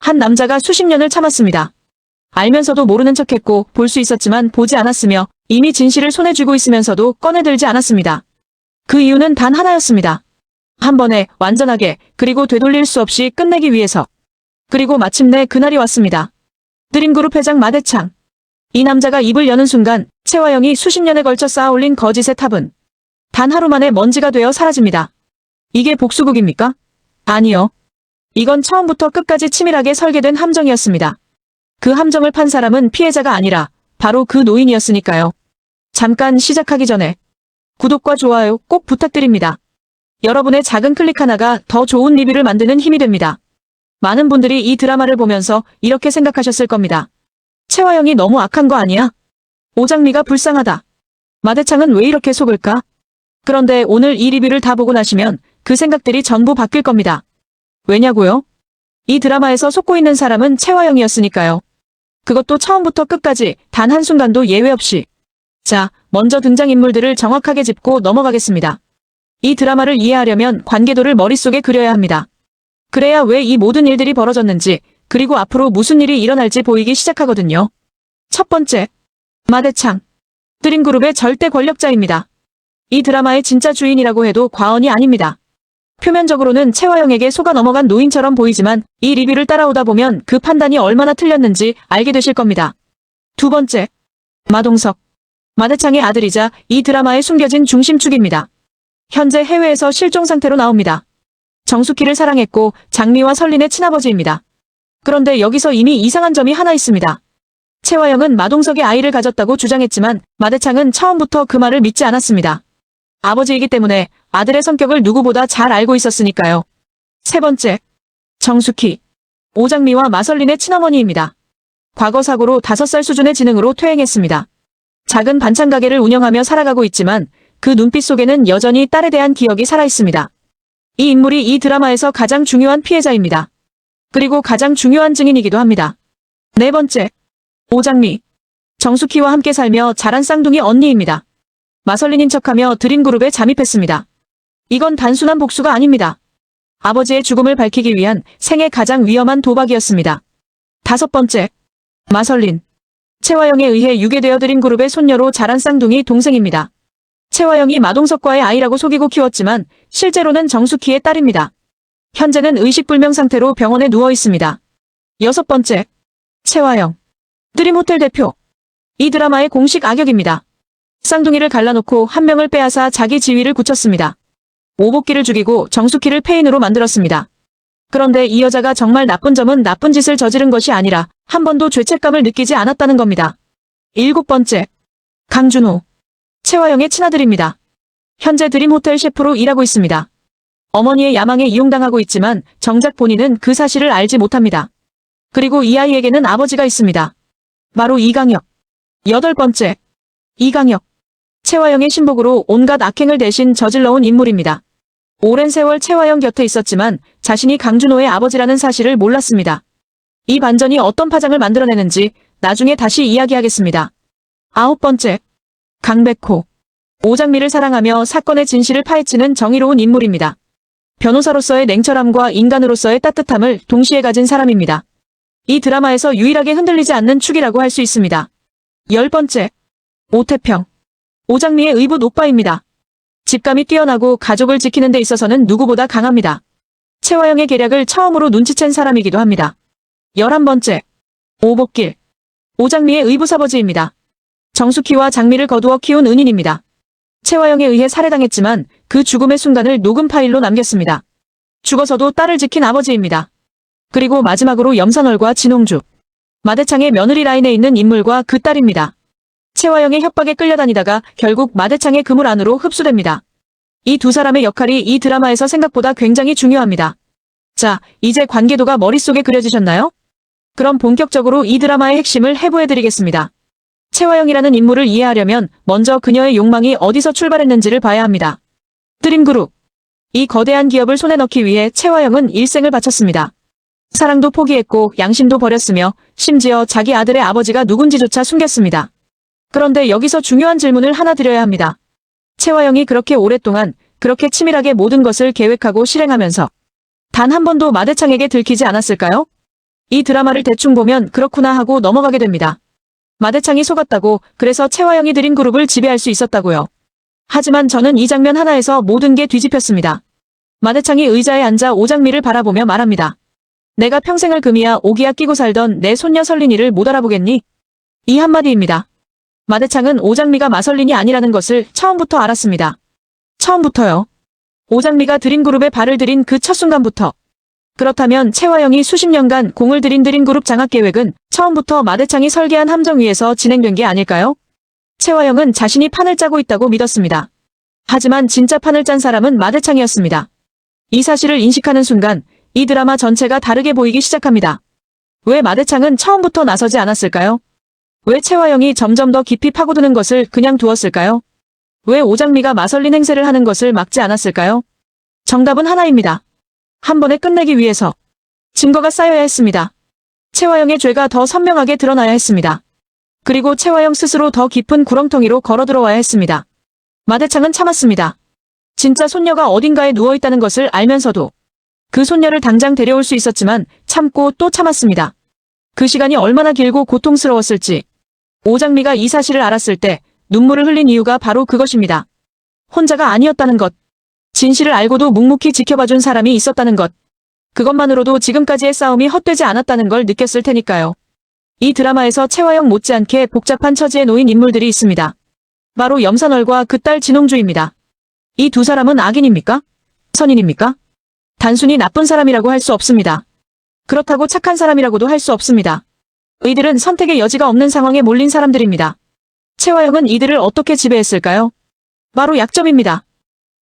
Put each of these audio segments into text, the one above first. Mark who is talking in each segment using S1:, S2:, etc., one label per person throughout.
S1: 한 남자가 수십 년을 참았습니다. 알면서도 모르는 척했고 볼 수 있었지만 보지 않았으며 이미 진실을 손에 쥐고 있으면서도 꺼내들지 않았습니다. 그 이유는 단 하나였습니다. 한 번에 완전하게 그리고 되돌릴 수 없이 끝내기 위해서. 그리고 마침내 그날이 왔습니다. 드림그룹 회장 마대창. 이 남자가 입을 여는 순간 채화영이 수십 년에 걸쳐 쌓아올린 거짓의 탑은 단 하루 만에 먼지가 되어 사라집니다. 이게 복수극입니까? 아니요. 이건 처음부터 끝까지 치밀하게 설계된 함정이었습니다. 그 함정을 판 사람은 피해자가 아니라 바로 그 노인이었으니까요. 잠깐 시작하기 전에 구독과 좋아요 꼭 부탁드립니다. 여러분의 작은 클릭 하나가 더 좋은 리뷰를 만드는 힘이 됩니다. 많은 분들이 이 드라마를 보면서 이렇게 생각하셨을 겁니다. 채화영이 너무 악한 거 아니야? 오장미가 불쌍하다. 마대창은 왜 이렇게 속을까? 그런데 오늘 이 리뷰를 다 보고 나시면 그 생각들이 전부 바뀔 겁니다. 왜냐고요? 이 드라마에서 속고 있는 사람은 채화영이었으니까요. 그것도 처음부터 끝까지 단 한순간도 예외 없이. 자, 먼저 등장인물들을 정확하게 짚고 넘어가겠습니다. 이 드라마를 이해하려면 관계도를 머릿속에 그려야 합니다. 그래야 왜 이 모든 일들이 벌어졌는지, 그리고 앞으로 무슨 일이 일어날지 보이기 시작하거든요. 첫 번째, 마대창. 드림그룹의 절대 권력자입니다. 이 드라마의 진짜 주인이라고 해도 과언이 아닙니다. 표면적으로는 채화영에게 속아 넘어간 노인처럼 보이지만 이 리뷰를 따라오다 보면 그 판단이 얼마나 틀렸는지 알게 되실 겁니다. 두 번째, 마동석. 마대창의 아들이자 이 드라마의 숨겨진 중심축입니다. 현재 해외에서 실종 상태로 나옵니다. 정숙희를 사랑했고 장미와 설린의 친아버지입니다. 그런데 여기서 이미 이상한 점이 하나 있습니다. 채화영은 마동석의 아이를 가졌다고 주장했지만 마대창은 처음부터 그 말을 믿지 않았습니다. 아버지이기 때문에 아들의 성격을 누구보다 잘 알고 있었으니까요. 세 번째, 정숙희. 오장미와 마설린의 친어머니입니다. 과거 사고로 5살 수준의 지능으로 퇴행했습니다. 작은 반찬 가게를 운영하며 살아가고 있지만 그 눈빛 속에는 여전히 딸에 대한 기억이 살아있습니다. 이 인물이 이 드라마에서 가장 중요한 피해자입니다. 그리고 가장 중요한 증인이기도 합니다. 네 번째, 오장미. 정숙희와 함께 살며 자란 쌍둥이 언니입니다. 마설린인 척하며 드림그룹에 잠입했습니다. 이건 단순한 복수가 아닙니다. 아버지의 죽음을 밝히기 위한 생애 가장 위험한 도박이었습니다. 다섯 번째, 마설린. 채화영에 의해 유괴되어 드림그룹의 손녀로 자란 쌍둥이 동생입니다. 채화영이 마동석과의 아이라고 속이고 키웠지만 실제로는 정숙희의 딸입니다. 현재는 의식불명 상태로 병원에 누워 있습니다. 여섯 번째, 채화영. 드림호텔 대표. 이 드라마의 공식 악역입니다. 쌍둥이를 갈라놓고 한 명을 빼앗아 자기 지위를 굳혔습니다. 오복기를 죽이고 정숙희를 폐인으로 만들었습니다. 그런데 이 여자가 정말 나쁜 점은 나쁜 짓을 저지른 것이 아니라 한 번도 죄책감을 느끼지 않았다는 겁니다. 일곱 번째, 강준호. 채화영의 친아들입니다. 현재 드림호텔 셰프로 일하고 있습니다. 어머니의 야망에 이용당하고 있지만 정작 본인은 그 사실을 알지 못합니다. 그리고 이 아이에게는 아버지가 있습니다. 바로 이강혁. 여덟 번째, 이강혁. 채화영의 신복으로 온갖 악행을 대신 저질러온 인물입니다. 오랜 세월 채화영 곁에 있었지만 자신이 강준호의 아버지라는 사실을 몰랐습니다. 이 반전이 어떤 파장을 만들어내는지 나중에 다시 이야기하겠습니다. 아홉 번째, 강백호. 오장미를 사랑하며 사건의 진실을 파헤치는 정의로운 인물입니다. 변호사로서의 냉철함과 인간으로서의 따뜻함을 동시에 가진 사람입니다. 이 드라마에서 유일하게 흔들리지 않는 축이라고 할 수 있습니다. 열 번째, 오태평. 오장미의 의붓 오빠입니다. 직감이 뛰어나고 가족을 지키는 데 있어서는 누구보다 강합니다. 채화영의 계략을 처음으로 눈치챈 사람이기도 합니다. 11번째, 오복길. 오장미의 의붓아버지입니다. 정숙희와 장미를 거두어 키운 은인입니다. 채화영에 의해 살해당했지만 그 죽음의 순간을 녹음 파일로 남겼습니다. 죽어서도 딸을 지킨 아버지입니다. 그리고 마지막으로 염산월과 진홍주. 마대창의 며느리 라인에 있는 인물과 그 딸입니다. 채화영의 협박에 끌려다니다가 결국 마대창의 그물 안으로 흡수됩니다. 이 두 사람의 역할이 이 드라마에서 생각보다 굉장히 중요합니다. 자, 이제 관계도가 머릿속에 그려지셨나요? 그럼 본격적으로 이 드라마의 핵심을 해부해드리겠습니다. 채화영이라는 인물을 이해하려면 먼저 그녀의 욕망이 어디서 출발했는지를 봐야 합니다. 드림그룹. 이 거대한 기업을 손에 넣기 위해 채화영은 일생을 바쳤습니다. 사랑도 포기했고 양심도 버렸으며 심지어 자기 아들의 아버지가 누군지조차 숨겼습니다. 그런데 여기서 중요한 질문을 하나 드려야 합니다. 채화영이 그렇게 오랫동안 그렇게 치밀하게 모든 것을 계획하고 실행하면서 단 한 번도 마대창에게 들키지 않았을까요? 이 드라마를 대충 보면 그렇구나 하고 넘어가게 됩니다. 마대창이 속았다고 그래서 채화영이 들인 그룹을 지배할 수 있었다고요. 하지만 저는 이 장면 하나에서 모든 게 뒤집혔습니다. 마대창이 의자에 앉아 오장미를 바라보며 말합니다. 내가 평생을 금이야 오기야 끼고 살던 내 손녀 설린이를 못 알아보겠니? 이 한마디입니다. 마대창은 오장미가 마설린이 아니라는 것을 처음부터 알았습니다. 처음부터요. 오장미가 들인 그룹에 발을 들인 그 첫 순간부터. 그렇다면 채화영이 수십 년간 공을 들인 그룹 장악 계획은 처음부터 마대창이 설계한 함정 위에서 진행된 게 아닐까요? 채화영은 자신이 판을 짜고 있다고 믿었습니다. 하지만 진짜 판을 짠 사람은 마대창이었습니다. 이 사실을 인식하는 순간 이 드라마 전체가 다르게 보이기 시작합니다. 왜 마대창은 처음부터 나서지 않았을까요? 왜 채화영이 점점 더 깊이 파고드는 것을 그냥 두었을까요? 왜 오장미가 마설린 행세를 하는 것을 막지 않았을까요? 정답은 하나입니다. 한 번에 끝내기 위해서 증거가 쌓여야 했습니다. 채화영의 죄가 더 선명하게 드러나야 했습니다. 그리고 채화영 스스로 더 깊은 구렁텅이로 걸어 들어와야 했습니다. 마대창은 참았습니다. 진짜 손녀가 어딘가에 누워있다는 것을 알면서도 그 손녀를 당장 데려올 수 있었지만 참고 또 참았습니다. 그 시간이 얼마나 길고 고통스러웠을지. 오장미가 이 사실을 알았을 때 눈물을 흘린 이유가 바로 그것입니다. 혼자가 아니었다는 것. 진실을 알고도 묵묵히 지켜봐준 사람이 있었다는 것. 그것만으로도 지금까지의 싸움이 헛되지 않았다는 걸 느꼈을 테니까요. 이 드라마에서 채화영 못지않게 복잡한 처지에 놓인 인물들이 있습니다. 바로 염산월과 그 딸 진홍주입니다. 이 두 사람은 악인입니까? 선인입니까? 단순히 나쁜 사람이라고 할 수 없습니다. 그렇다고 착한 사람이라고도 할 수 없습니다. 이들은 선택의 여지가 없는 상황에 몰린 사람들입니다. 채화영은 이들을 어떻게 지배했을까요? 바로 약점입니다.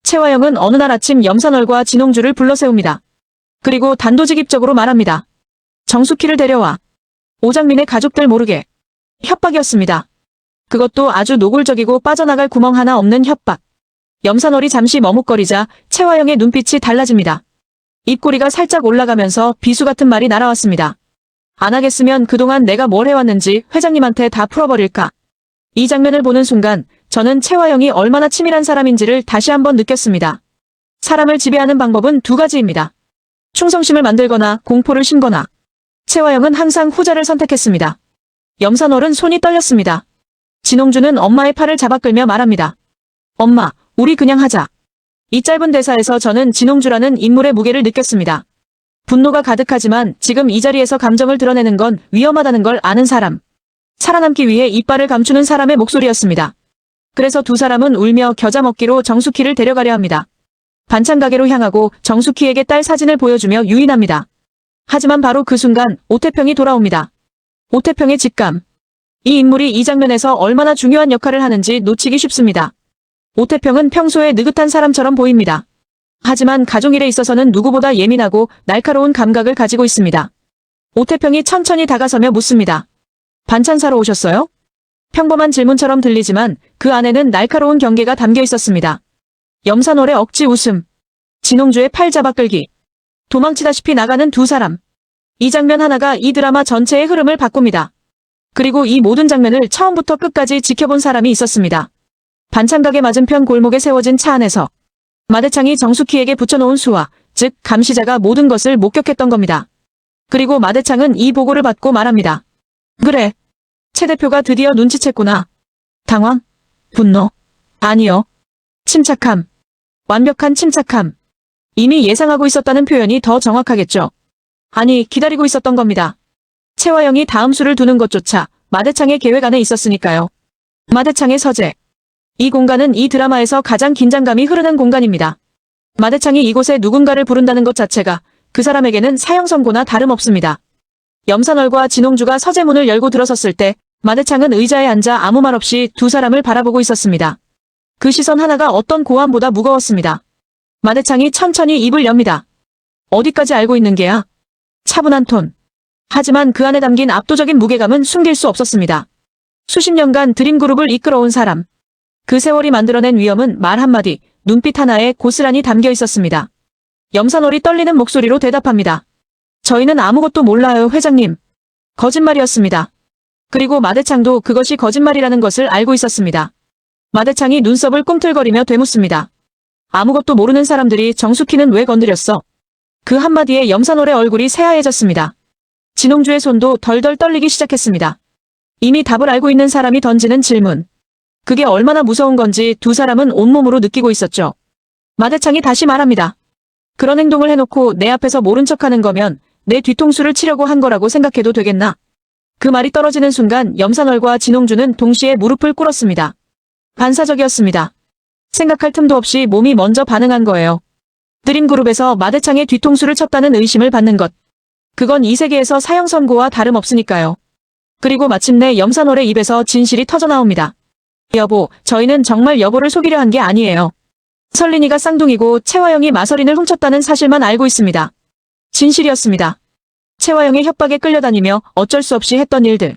S1: 채화영은 어느 날 아침 염산월과 진홍주를 불러세웁니다. 그리고 단도직입적으로 말합니다. 정숙희를 데려와. 오장민의 가족들 모르게. 협박이었습니다. 그것도 아주 노골적이고 빠져나갈 구멍 하나 없는 협박. 염산월이 잠시 머뭇거리자 채화영의 눈빛이 달라집니다. 입꼬리가 살짝 올라가면서 비수 같은 말이 날아왔습니다. 안 하겠으면 그동안 내가 뭘 해왔는지 회장님한테 다 풀어버릴까. 이 장면을 보는 순간 저는 채화영이 얼마나 치밀한 사람인지를 다시 한번 느꼈습니다. 사람을 지배하는 방법은 두 가지입니다. 충성심을 만들거나 공포를 심거나. 채화영은 항상 후자를 선택했습니다. 염산월은 손이 떨렸습니다. 진홍주는 엄마의 팔을 잡아 끌며 말합니다. 엄마, 우리 그냥 하자. 이 짧은 대사에서 저는 진홍주라는 인물의 무게를 느꼈습니다. 분노가 가득하지만 지금 이 자리에서 감정을 드러내는 건 위험하다는 걸 아는 사람. 살아남기 위해 이빨을 감추는 사람의 목소리였습니다. 그래서 두 사람은 울며 겨자 먹기로 정숙희를 데려가려 합니다. 반찬 가게로 향하고 정숙희에게 딸 사진을 보여주며 유인합니다. 하지만 바로 그 순간 오태평이 돌아옵니다. 오태평의 직감. 이 인물이 이 장면에서 얼마나 중요한 역할을 하는지 놓치기 쉽습니다. 오태평은 평소에 느긋한 사람처럼 보입니다. 하지만 가족일에 있어서는 누구보다 예민하고 날카로운 감각을 가지고 있습니다. 오태평이 천천히 다가서며 묻습니다. 반찬 사러 오셨어요? 평범한 질문처럼 들리지만 그 안에는 날카로운 경계가 담겨 있었습니다. 염산월의 억지 웃음. 진홍주의 팔 잡아 끌기. 도망치다시피 나가는 두 사람. 이 장면 하나가 이 드라마 전체의 흐름을 바꿉니다. 그리고 이 모든 장면을 처음부터 끝까지 지켜본 사람이 있었습니다. 반찬 가게 맞은편 골목에 세워진 차 안에서 마대창이 정숙희에게 붙여놓은 수화, 즉 감시자가 모든 것을 목격했던 겁니다. 그리고 마대창은 이 보고를 받고 말합니다. 그래. 최 대표가 드디어 눈치챘구나. 당황? 분노? 아니요. 침착함. 완벽한 침착함. 이미 예상하고 있었다는 표현이 더 정확하겠죠. 아니, 기다리고 있었던 겁니다. 채화영이 다음 수를 두는 것조차 마대창의 계획 안에 있었으니까요. 마대창의 서재. 이 공간은 이 드라마에서 가장 긴장감이 흐르는 공간입니다. 마대창이 이곳에 누군가를 부른다는 것 자체가 그 사람에게는 사형 선고나 다름없습니다. 염산월과 진홍주가 서재문을 열고 들어섰을 때 마대창은 의자에 앉아 아무 말 없이 두 사람을 바라보고 있었습니다. 그 시선 하나가 어떤 고함보다 무거웠습니다. 마대창이 천천히 입을 엽니다. 어디까지 알고 있는 게야? 차분한 톤. 하지만 그 안에 담긴 압도적인 무게감은 숨길 수 없었습니다. 수십 년간 드림그룹을 이끌어온 사람. 그 세월이 만들어낸 위험은 말 한마디, 눈빛 하나에 고스란히 담겨 있었습니다. 염산월이 떨리는 목소리로 대답합니다. 저희는 아무것도 몰라요, 회장님. 거짓말이었습니다. 그리고 마대창도 그것이 거짓말이라는 것을 알고 있었습니다. 마대창이 눈썹을 꿈틀거리며 되묻습니다. 아무것도 모르는 사람들이 정숙희는 왜 건드렸어? 그 한마디에 염산월의 얼굴이 새하얘졌습니다. 진홍주의 손도 덜덜 떨리기 시작했습니다. 이미 답을 알고 있는 사람이 던지는 질문. 그게 얼마나 무서운 건지 두 사람은 온몸으로 느끼고 있었죠. 마대창이 다시 말합니다. 그런 행동을 해놓고 내 앞에서 모른 척하는 거면 내 뒤통수를 치려고 한 거라고 생각해도 되겠나? 그 말이 떨어지는 순간 염산월과 진홍주는 동시에 무릎을 꿇었습니다. 반사적이었습니다. 생각할 틈도 없이 몸이 먼저 반응한 거예요. 드림그룹에서 마대창의 뒤통수를 쳤다는 의심을 받는 것. 그건 이 세계에서 사형 선고와 다름없으니까요. 그리고 마침내 염산월의 입에서 진실이 터져나옵니다. 여보, 저희는 정말 여보를 속이려 한 게 아니에요. 설린이가 쌍둥이고 채화영이 마서린을 훔쳤다는 사실만 알고 있습니다. 진실이었습니다. 채화영의 협박에 끌려다니며 어쩔 수 없이 했던 일들.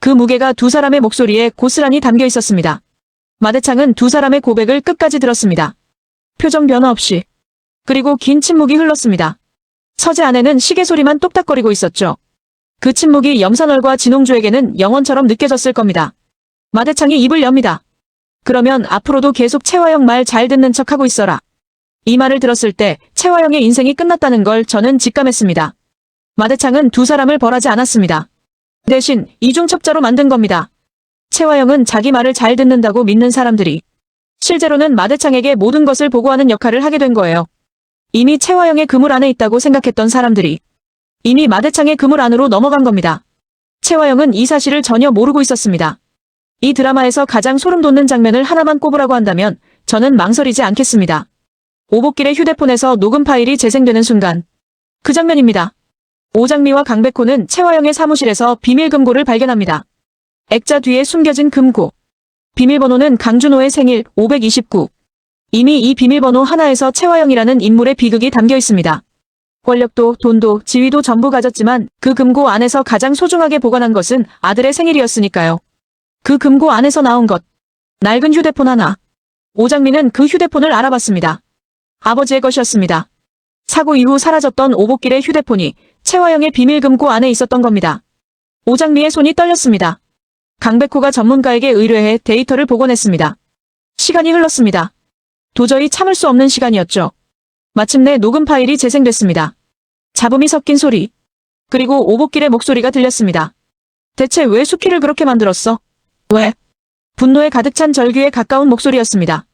S1: 그 무게가 두 사람의 목소리에 고스란히 담겨 있었습니다. 마대창은 두 사람의 고백을 끝까지 들었습니다. 표정 변화 없이. 그리고 긴 침묵이 흘렀습니다. 서재 안에는 시계 소리만 똑딱거리고 있었죠. 그 침묵이 염산월과 진홍주에게는 영원처럼 느껴졌을 겁니다. 마대창이 입을 엽니다. 그러면 앞으로도 계속 채화영 말 잘 듣는 척하고 있어라. 이 말을 들었을 때 채화영의 인생이 끝났다는 걸 저는 직감했습니다. 마대창은 두 사람을 벌하지 않았습니다. 대신 이중첩자로 만든 겁니다. 채화영은 자기 말을 잘 듣는다고 믿는 사람들이 실제로는 마대창에게 모든 것을 보고하는 역할을 하게 된 거예요. 이미 채화영의 그물 안에 있다고 생각했던 사람들이 이미 마대창의 그물 안으로 넘어간 겁니다. 채화영은 이 사실을 전혀 모르고 있었습니다. 이 드라마에서 가장 소름 돋는 장면을 하나만 꼽으라고 한다면 저는 망설이지 않겠습니다. 오복길의 휴대폰에서 녹음 파일이 재생되는 순간. 그 장면입니다. 오장미와 강백호는 채화영의 사무실에서 비밀금고를 발견합니다. 액자 뒤에 숨겨진 금고. 비밀번호는 강준호의 생일 529. 이미 이 비밀번호 하나에서 채화영이라는 인물의 비극이 담겨 있습니다. 권력도 돈도 지위도 전부 가졌지만 그 금고 안에서 가장 소중하게 보관한 것은 아들의 생일이었으니까요. 그 금고 안에서 나온 것. 낡은 휴대폰 하나. 오장미는 그 휴대폰을 알아봤습니다. 아버지의 것이었습니다. 사고 이후 사라졌던 오복길의 휴대폰이 채화영의 비밀금고 안에 있었던 겁니다. 오장미의 손이 떨렸습니다. 강백호가 전문가에게 의뢰해 데이터를 복원했습니다. 시간이 흘렀습니다. 도저히 참을 수 없는 시간이었죠. 마침내 녹음 파일이 재생됐습니다. 잡음이 섞인 소리. 그리고 오복길의 목소리가 들렸습니다. 대체 왜 수키를 그렇게 만들었어? 왜? 분노에 가득 찬 절규에 가까운 목소리였습니다.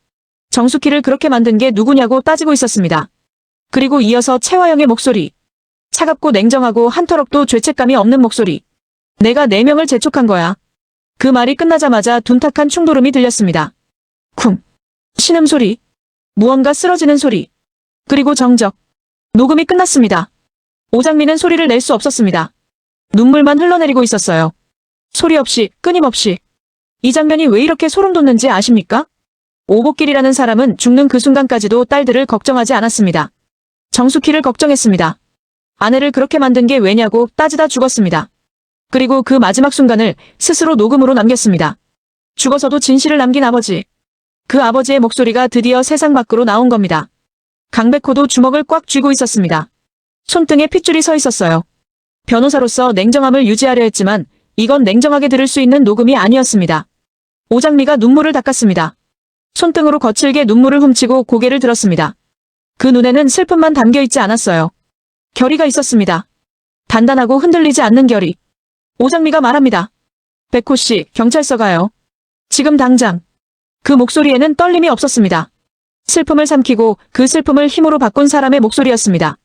S1: 정수키를 그렇게 만든 게 누구냐고 따지고 있었습니다. 그리고 이어서 채화영의 목소리. 차갑고 냉정하고 한터럭도 죄책감이 없는 목소리. 내가 4명을 재촉한 거야. 그 말이 끝나자마자 둔탁한 충돌음이 들렸습니다. 쿵. 신음소리. 무언가 쓰러지는 소리. 그리고 정적. 녹음이 끝났습니다. 오장미는 소리를 낼 수 없었습니다. 눈물만 흘러내리고 있었어요. 소리 없이, 끊임없이. 이 장면이 왜 이렇게 소름 돋는지 아십니까? 오복길이라는 사람은 죽는 그 순간까지도 딸들을 걱정하지 않았습니다. 정수키를 걱정했습니다. 아내를 그렇게 만든 게 왜냐고 따지다 죽었습니다. 그리고 그 마지막 순간을 스스로 녹음으로 남겼습니다. 죽어서도 진실을 남긴 아버지. 그 아버지의 목소리가 드디어 세상 밖으로 나온 겁니다. 강백호도 주먹을 꽉 쥐고 있었습니다. 손등에 핏줄이 서 있었어요. 변호사로서 냉정함을 유지하려 했지만 이건 냉정하게 들을 수 있는 녹음이 아니었습니다. 오장미가 눈물을 닦았습니다. 손등으로 거칠게 눈물을 훔치고 고개를 들었습니다. 그 눈에는 슬픔만 담겨 있지 않았어요. 결의가 있었습니다. 단단하고 흔들리지 않는 결의. 오장미가 말합니다. 백호 씨, 경찰서 가요. 지금 당장. 그 목소리에는 떨림이 없었습니다. 슬픔을 삼키고 그 슬픔을 힘으로 바꾼 사람의 목소리였습니다.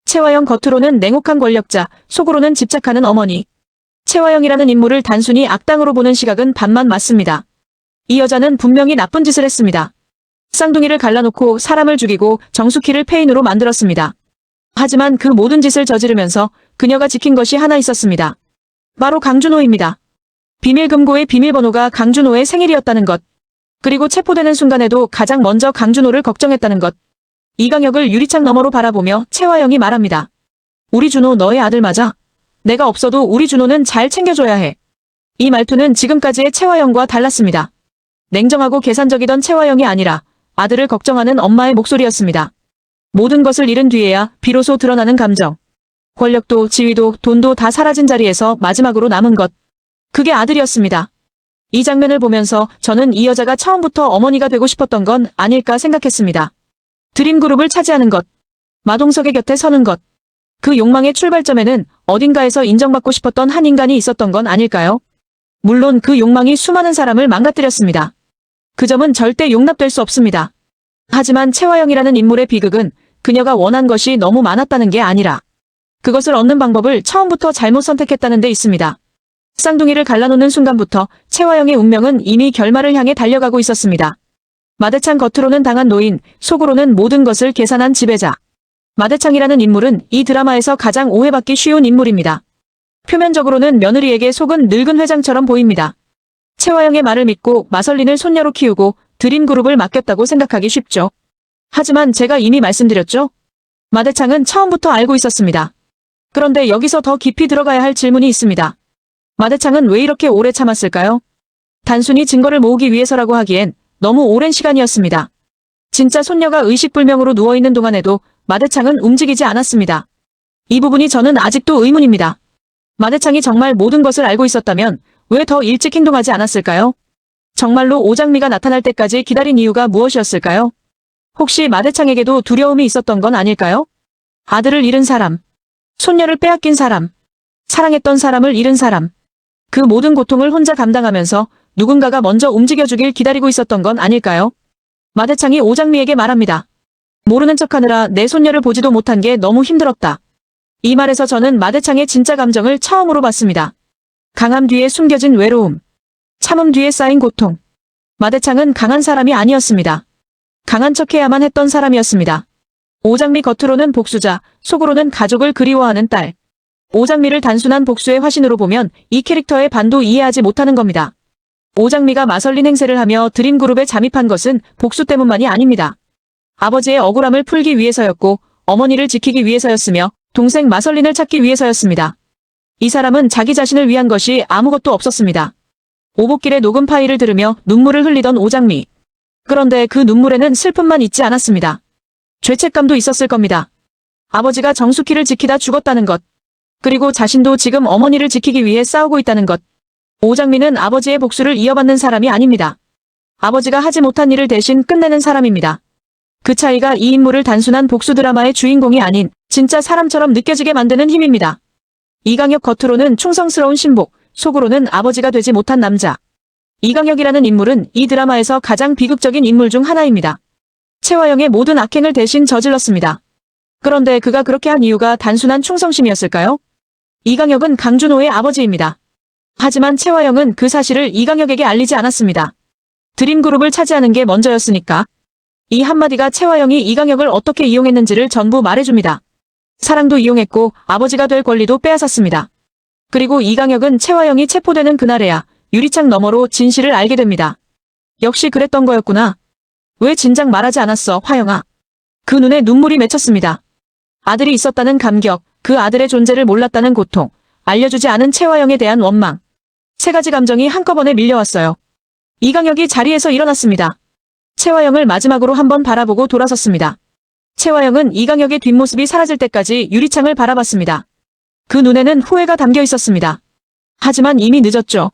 S1: 채화영 겉으로는 냉혹한 권력자, 속으로는 집착하는 어머니. 채화영이라는 인물을 단순히 악당으로 보는 시각은 반만 맞습니다. 이 여자는 분명히 나쁜 짓을 했습니다. 쌍둥이를 갈라놓고 사람을 죽이고 정수키를 폐인으로 만들었습니다. 하지만 그 모든 짓을 저지르면서 그녀가 지킨 것이 하나 있었습니다. 바로 강준호입니다. 비밀금고의 비밀번호가 강준호의 생일이었다는 것. 그리고 체포되는 순간에도 가장 먼저 강준호를 걱정했다는 것. 이강혁을 유리창 너머로 바라보며 채화영이 말합니다. 우리 준호 너의 아들 맞아? 내가 없어도 우리 준호는 잘 챙겨줘야 해. 이 말투는 지금까지의 채화영과 달랐습니다. 냉정하고 계산적이던 채화영이 아니라 아들을 걱정하는 엄마의 목소리였습니다. 모든 것을 잃은 뒤에야 비로소 드러나는 감정. 권력도 지위도 돈도 다 사라진 자리에서 마지막으로 남은 것. 그게 아들이었습니다. 이 장면을 보면서 저는 이 여자가 처음부터 어머니가 되고 싶었던 건 아닐까 생각했습니다. 드림그룹을 차지하는 것. 마동석의 곁에 서는 것. 그 욕망의 출발점에는 어딘가에서 인정받고 싶었던 한 인간이 있었던 건 아닐까요? 물론 그 욕망이 수많은 사람을 망가뜨렸습니다. 그 점은 절대 용납될 수 없습니다. 하지만 채화영이라는 인물의 비극은 그녀가 원한 것이 너무 많았다는 게 아니라 그것을 얻는 방법을 처음부터 잘못 선택했다는 데 있습니다. 쌍둥이를 갈라놓는 순간부터 채화영의 운명은 이미 결말을 향해 달려가고 있었습니다. 마대창 겉으로는 당한 노인, 속으로는 모든 것을 계산한 지배자. 마대창이라는 인물은 이 드라마에서 가장 오해받기 쉬운 인물입니다. 표면적으로는 며느리에게 속은 늙은 회장처럼 보입니다. 채화영의 말을 믿고 마설린을 손녀로 키우고 드림그룹을 맡겼다고 생각하기 쉽죠. 하지만 제가 이미 말씀드렸죠? 마대창은 처음부터 알고 있었습니다. 그런데 여기서 더 깊이 들어가야 할 질문이 있습니다. 마대창은 왜 이렇게 오래 참았을까요? 단순히 증거를 모으기 위해서라고 하기엔 너무 오랜 시간이었습니다. 진짜 손녀가 의식불명으로 누워있는 동안에도 마대창은 움직이지 않았습니다. 이 부분이 저는 아직도 의문입니다. 마대창이 정말 모든 것을 알고 있었다면 왜 더 일찍 행동하지 않았을까요? 정말로 오장미가 나타날 때까지 기다린 이유가 무엇이었을까요? 혹시 마대창에게도 두려움이 있었던 건 아닐까요? 아들을 잃은 사람, 손녀를 빼앗긴 사람, 사랑했던 사람을 잃은 사람, 그 모든 고통을 혼자 감당하면서 누군가가 먼저 움직여주길 기다리고 있었던 건 아닐까요? 마대창이 오장미에게 말합니다. 모르는 척하느라 내 손녀를 보지도 못한 게 너무 힘들었다. 이 말에서 저는 마대창의 진짜 감정을 처음으로 봤습니다. 강함 뒤에 숨겨진 외로움, 참음 뒤에 쌓인 고통. 마대창은 강한 사람이 아니었습니다. 강한 척해야만 했던 사람이었습니다. 오장미 겉으로는 복수자, 속으로는 가족을 그리워하는 딸. 오장미를 단순한 복수의 화신으로 보면 이 캐릭터의 반도 이해하지 못하는 겁니다. 오장미가 마설린 행세를 하며 드림그룹에 잠입한 것은 복수 때문만이 아닙니다. 아버지의 억울함을 풀기 위해서였고 어머니를 지키기 위해서였으며 동생 마설린을 찾기 위해서였습니다. 이 사람은 자기 자신을 위한 것이 아무것도 없었습니다. 오복길의 녹음 파일을 들으며 눈물을 흘리던 오장미. 그런데 그 눈물에는 슬픔만 있지 않았습니다. 죄책감도 있었을 겁니다. 아버지가 정숙희를 지키다 죽었다는 것. 그리고 자신도 지금 어머니를 지키기 위해 싸우고 있다는 것. 오장미는 아버지의 복수를 이어받는 사람이 아닙니다. 아버지가 하지 못한 일을 대신 끝내는 사람입니다. 그 차이가 이 인물을 단순한 복수 드라마의 주인공이 아닌 진짜 사람처럼 느껴지게 만드는 힘입니다. 이강혁 겉으로는 충성스러운 신복, 속으로는 아버지가 되지 못한 남자. 이강혁이라는 인물은 이 드라마에서 가장 비극적인 인물 중 하나입니다. 채화영의 모든 악행을 대신 저질렀습니다. 그런데 그가 그렇게 한 이유가 단순한 충성심이었을까요? 이강혁은 강준호의 아버지입니다. 하지만 채화영은 그 사실을 이강혁에게 알리지 않았습니다. 드림그룹을 차지하는 게 먼저였으니까. 이 한마디가 채화영이 이강혁을 어떻게 이용했는지를 전부 말해줍니다. 사랑도 이용했고 아버지가 될 권리도 빼앗았습니다. 그리고 이강혁은 채화영이 체포되는 그날에야 유리창 너머로 진실을 알게 됩니다. 역시 그랬던 거였구나. 왜 진작 말하지 않았어, 화영아. 그 눈에 눈물이 맺혔습니다. 아들이 있었다는 감격, 그 아들의 존재를 몰랐다는 고통, 알려주지 않은 채화영에 대한 원망. 세 가지 감정이 한꺼번에 밀려왔어요. 이강혁이 자리에서 일어났습니다. 채화영을 마지막으로 한번 바라보고 돌아섰습니다. 채화영은 이강혁의 뒷모습이 사라질 때까지 유리창을 바라봤습니다. 그 눈에는 후회가 담겨 있었습니다. 하지만 이미 늦었죠.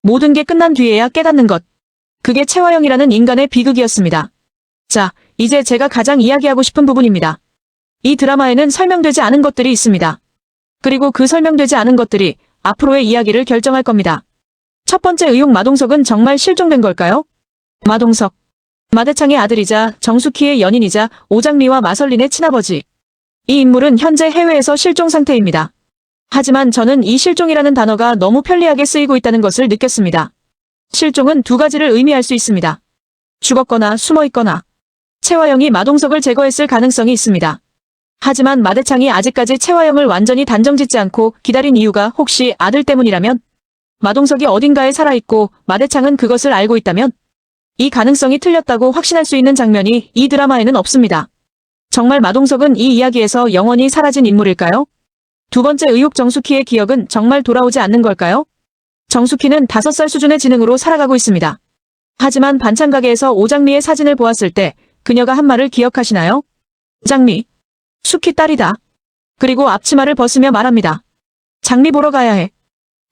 S1: 모든 게 끝난 뒤에야 깨닫는 것. 그게 채화영이라는 인간의 비극이었습니다. 자, 이제 제가 가장 이야기하고 싶은 부분입니다. 이 드라마에는 설명되지 않은 것들이 있습니다. 그리고 그 설명되지 않은 것들이 앞으로의 이야기를 결정할 겁니다. 첫 번째 의혹, 마동석은 정말 실종된 걸까요? 마동석. 마대창의 아들이자 정숙희의 연인이자 오장미와 마설린의 친아버지. 이 인물은 현재 해외에서 실종 상태입니다. 하지만 저는 이 실종이라는 단어가 너무 편리하게 쓰이고 있다는 것을 느꼈습니다. 실종은 두 가지를 의미할 수 있습니다. 죽었거나 숨어있거나. 채화영이 마동석을 제거했을 가능성이 있습니다. 하지만 마대창이 아직까지 채화영을 완전히 단정짓지 않고 기다린 이유가 혹시 아들 때문이라면? 마동석이 어딘가에 살아있고 마대창은 그것을 알고 있다면? 이 가능성이 틀렸다고 확신할 수 있는 장면이 이 드라마에는 없습니다. 정말 마동석은 이 이야기에서 영원히 사라진 인물일까요? 두 번째 의혹, 정숙희의 기억은 정말 돌아오지 않는 걸까요? 정숙희는 5살 수준의 지능으로 살아가고 있습니다. 하지만 반찬 가게에서 오장미의 사진을 보았을 때 그녀가 한 말을 기억하시나요? 장미, 숙희 딸이다. 그리고 앞치마를 벗으며 말합니다. 장미 보러 가야 해.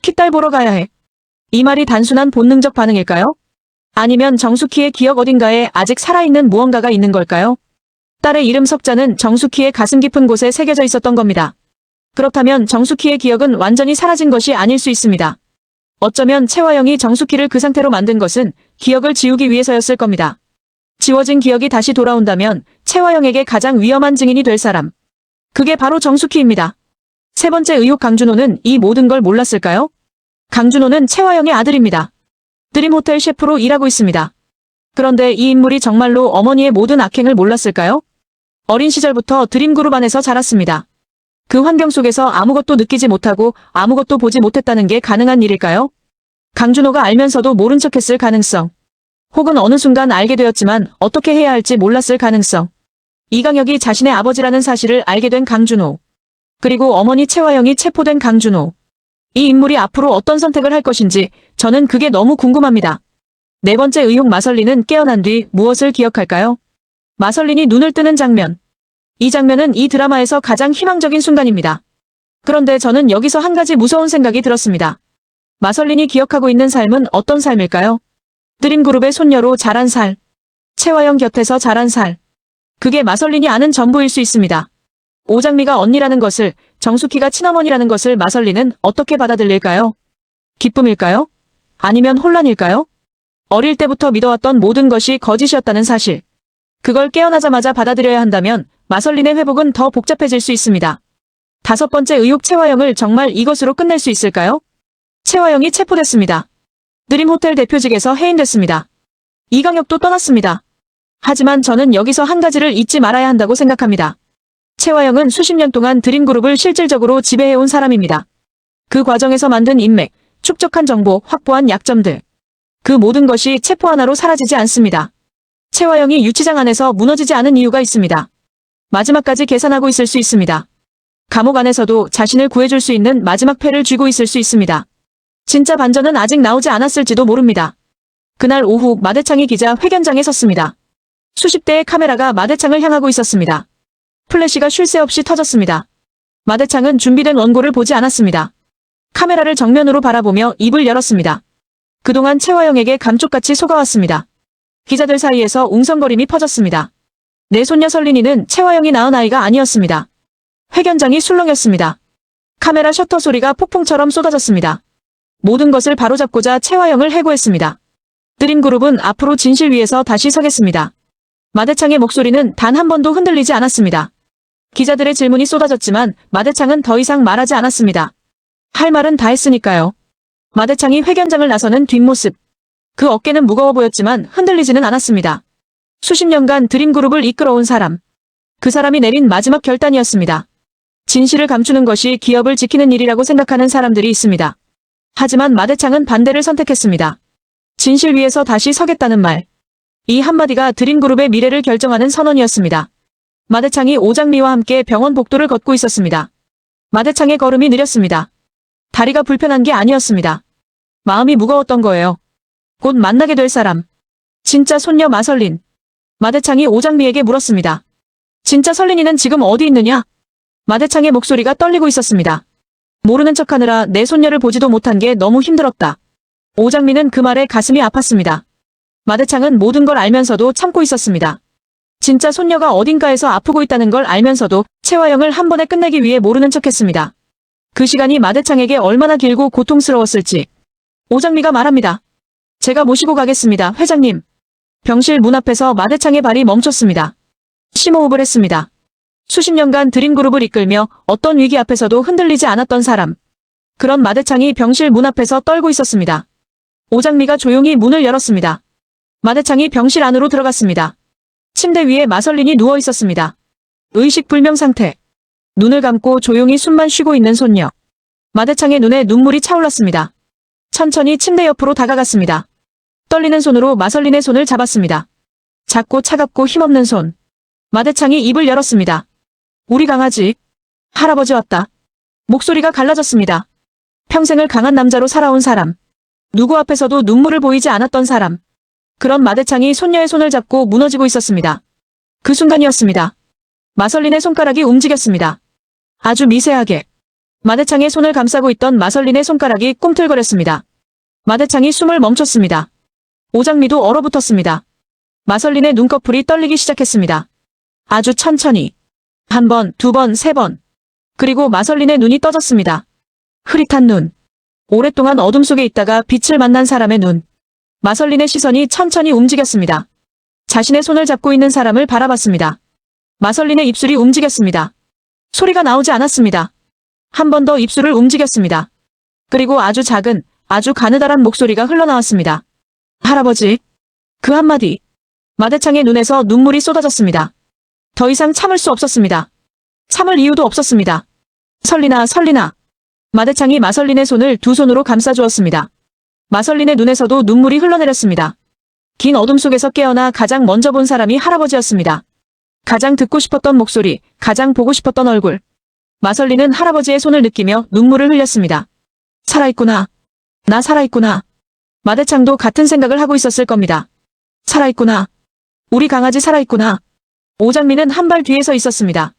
S1: 키딸 보러 가야 해. 이 말이 단순한 본능적 반응일까요? 아니면 정숙희의 기억 어딘가에 아직 살아있는 무언가가 있는 걸까요? 딸의 이름 석자는 정숙희의 가슴 깊은 곳에 새겨져 있었던 겁니다. 그렇다면 정숙희의 기억은 완전히 사라진 것이 아닐 수 있습니다. 어쩌면 채화영이 정숙희를 그 상태로 만든 것은 기억을 지우기 위해서였을 겁니다. 지워진 기억이 다시 돌아온다면 채화영에게 가장 위험한 증인이 될 사람. 그게 바로 정숙희입니다. 세 번째 의혹, 강준호는 이 모든 걸 몰랐을까요? 강준호는 채화영의 아들입니다. 드림호텔 셰프로 일하고 있습니다. 그런데 이 인물이 정말로 어머니의 모든 악행을 몰랐을까요? 어린 시절부터 드림그룹 안에서 자랐습니다. 그 환경 속에서 아무것도 느끼지 못하고 아무것도 보지 못했다는 게 가능한 일일까요? 강준호가 알면서도 모른 척했을 가능성. 혹은 어느 순간 알게 되었지만 어떻게 해야 할지 몰랐을 가능성. 이강혁이 자신의 아버지라는 사실을 알게 된 강준호. 그리고 어머니 채화영이 체포된 강준호. 이 인물이 앞으로 어떤 선택을 할 것인지 저는 그게 너무 궁금합니다. 네 번째 의혹, 마설린은 깨어난 뒤 무엇을 기억할까요? 마설린이 눈을 뜨는 장면. 이 장면은 이 드라마에서 가장 희망적인 순간입니다. 그런데 저는 여기서 한 가지 무서운 생각이 들었습니다. 마설린이 기억하고 있는 삶은 어떤 삶일까요? 드림그룹의 손녀로 자란 살. 채화영 곁에서 자란 살. 그게 마설린이 아는 전부일 수 있습니다. 오장미가 언니라는 것을, 정숙희가 친어머니라는 것을 마설린은 어떻게 받아들일까요? 기쁨일까요? 아니면 혼란일까요? 어릴 때부터 믿어왔던 모든 것이 거짓이었다는 사실. 그걸 깨어나자마자 받아들여야 한다면 마설린의 회복은 더 복잡해질 수 있습니다. 다섯 번째 의혹, 채화영을 정말 이것으로 끝낼 수 있을까요? 채화영이 체포됐습니다. 드림호텔 대표직에서 해임됐습니다. 이강혁도 떠났습니다. 하지만 저는 여기서 한 가지를 잊지 말아야 한다고 생각합니다. 채화영은 수십 년 동안 드림그룹을 실질적으로 지배해온 사람입니다. 그 과정에서 만든 인맥, 축적한 정보, 확보한 약점들. 그 모든 것이 체포 하나로 사라지지 않습니다. 채화영이 유치장 안에서 무너지지 않은 이유가 있습니다. 마지막까지 계산하고 있을 수 있습니다. 감옥 안에서도 자신을 구해줄 수 있는 마지막 패를 쥐고 있을 수 있습니다. 진짜 반전은 아직 나오지 않았을지도 모릅니다. 그날 오후 마대창이 기자 회견장에 섰습니다. 수십 대의 카메라가 마대창을 향하고 있었습니다. 플래시가 쉴 새 없이 터졌습니다. 마대창은 준비된 원고를 보지 않았습니다. 카메라를 정면으로 바라보며 입을 열었습니다. 그동안 채화영에게 감쪽같이 속아왔습니다. 기자들 사이에서 웅성거림이 퍼졌습니다. 내 손녀 설린이는 채화영이 낳은 아이가 아니었습니다. 회견장이 술렁였습니다. 카메라 셔터 소리가 폭풍처럼 쏟아졌습니다. 모든 것을 바로잡고자 채화영을 해고했습니다. 드림그룹은 앞으로 진실 위에서 다시 서겠습니다. 마대창의 목소리는 단 한 번도 흔들리지 않았습니다. 기자들의 질문이 쏟아졌지만 마대창은 더 이상 말하지 않았습니다. 할 말은 다 했으니까요. 마대창이 회견장을 나서는 뒷모습. 그 어깨는 무거워 보였지만 흔들리지는 않았습니다. 수십 년간 드림그룹을 이끌어온 사람. 그 사람이 내린 마지막 결단이었습니다. 진실을 감추는 것이 기업을 지키는 일이라고 생각하는 사람들이 있습니다. 하지만 마대창은 반대를 선택했습니다. 진실 위에서 다시 서겠다는 말. 이 한마디가 드림그룹의 미래를 결정하는 선언이었습니다. 마대창이 오장미와 함께 병원 복도를 걷고 있었습니다. 마대창의 걸음이 느렸습니다. 다리가 불편한 게 아니었습니다. 마음이 무거웠던 거예요. 곧 만나게 될 사람. 진짜 손녀 마설린. 마대창이 오장미에게 물었습니다. 진짜 설린이는 지금 어디 있느냐? 마대창의 목소리가 떨리고 있었습니다. 모르는 척하느라 내 손녀를 보지도 못한 게 너무 힘들었다. 오장미는 그 말에 가슴이 아팠습니다. 마대창은 모든 걸 알면서도 참고 있었습니다. 진짜 손녀가 어딘가에서 아프고 있다는 걸 알면서도 채화영을 한 번에 끝내기 위해 모르는 척했습니다. 그 시간이 마대창에게 얼마나 길고 고통스러웠을지. 오장미가 말합니다. 제가 모시고 가겠습니다, 회장님. 병실 문 앞에서 마대창의 발이 멈췄습니다. 심호흡을 했습니다. 수십 년간 드림그룹을 이끌며 어떤 위기 앞에서도 흔들리지 않았던 사람. 그런 마대창이 병실 문 앞에서 떨고 있었습니다. 오장미가 조용히 문을 열었습니다. 마대창이 병실 안으로 들어갔습니다. 침대 위에 마설린이 누워 있었습니다. 의식 불명 상태. 눈을 감고 조용히 숨만 쉬고 있는 손녀. 마대창의 눈에 눈물이 차올랐습니다. 천천히 침대 옆으로 다가갔습니다. 떨리는 손으로 마설린의 손을 잡았습니다. 작고 차갑고 힘없는 손. 마대창이 입을 열었습니다. 우리 강아지. 할아버지 왔다. 목소리가 갈라졌습니다. 평생을 강한 남자로 살아온 사람. 누구 앞에서도 눈물을 보이지 않았던 사람. 그런 마대창이 손녀의 손을 잡고 무너지고 있었습니다. 그 순간이었습니다. 마설린의 손가락이 움직였습니다. 아주 미세하게. 마대창의 손을 감싸고 있던 마설린의 손가락이 꿈틀거렸습니다. 마대창이 숨을 멈췄습니다. 오장미도 얼어붙었습니다. 마설린의 눈꺼풀이 떨리기 시작했습니다. 아주 천천히. 한 번, 두 번, 세 번. 그리고 마설린의 눈이 떠졌습니다. 흐릿한 눈. 오랫동안 어둠 속에 있다가 빛을 만난 사람의 눈. 마설린의 시선이 천천히 움직였습니다. 자신의 손을 잡고 있는 사람을 바라봤습니다. 마설린의 입술이 움직였습니다. 소리가 나오지 않았습니다. 한 번 더 입술을 움직였습니다. 그리고 아주 작은, 아주 가느다란 목소리가 흘러나왔습니다. 할아버지. 그 한마디. 마대창의 눈에서 눈물이 쏟아졌습니다. 더 이상 참을 수 없었습니다. 참을 이유도 없었습니다. 설린아, 설린아. 마대창이 마설린의 손을 두 손으로 감싸주었습니다. 마설린의 눈에서도 눈물이 흘러내렸습니다. 긴 어둠 속에서 깨어나 가장 먼저 본 사람이 할아버지였습니다. 가장 듣고 싶었던 목소리, 가장 보고 싶었던 얼굴. 마설린은 할아버지의 손을 느끼며 눈물을 흘렸습니다. 살아있구나. 나 살아있구나. 마대창도 같은 생각을 하고 있었을 겁니다. 살아있구나. 우리 강아지 살아있구나. 오장미는 한 발 뒤에 서 있었습니다.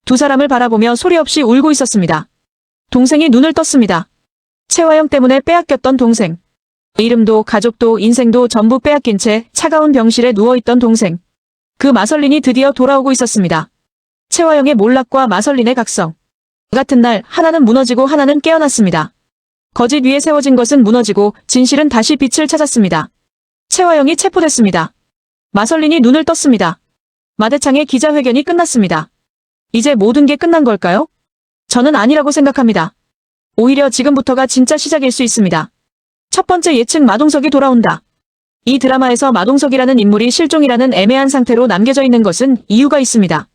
S1: 두 사람을 바라보며 소리 없이 울고 있었습니다. 동생이 눈을 떴습니다. 채화영 때문에 빼앗겼던 동생. 이름도 가족도 인생도 전부 빼앗긴 채 차가운 병실에 누워있던 동생. 그 마설린이 드디어 돌아오고 있었습니다. 채화영의 몰락과 마설린의 각성. 같은 날 하나는 무너지고 하나는 깨어났습니다. 거짓 위에 세워진 것은 무너지고 진실은 다시 빛을 찾았습니다. 채화영이 체포됐습니다. 마설린이 눈을 떴습니다. 마대창의 기자회견이 끝났습니다. 이제 모든 게 끝난 걸까요? 저는 아니라고 생각합니다. 오히려 지금부터가 진짜 시작일 수 있습니다. 첫 번째 예측 마동석이 돌아온다. 이 드라마에서 마동석이라는 인물이 실종이라는 애매한 상태로 남겨져 있는 것은 이유가 있습니다.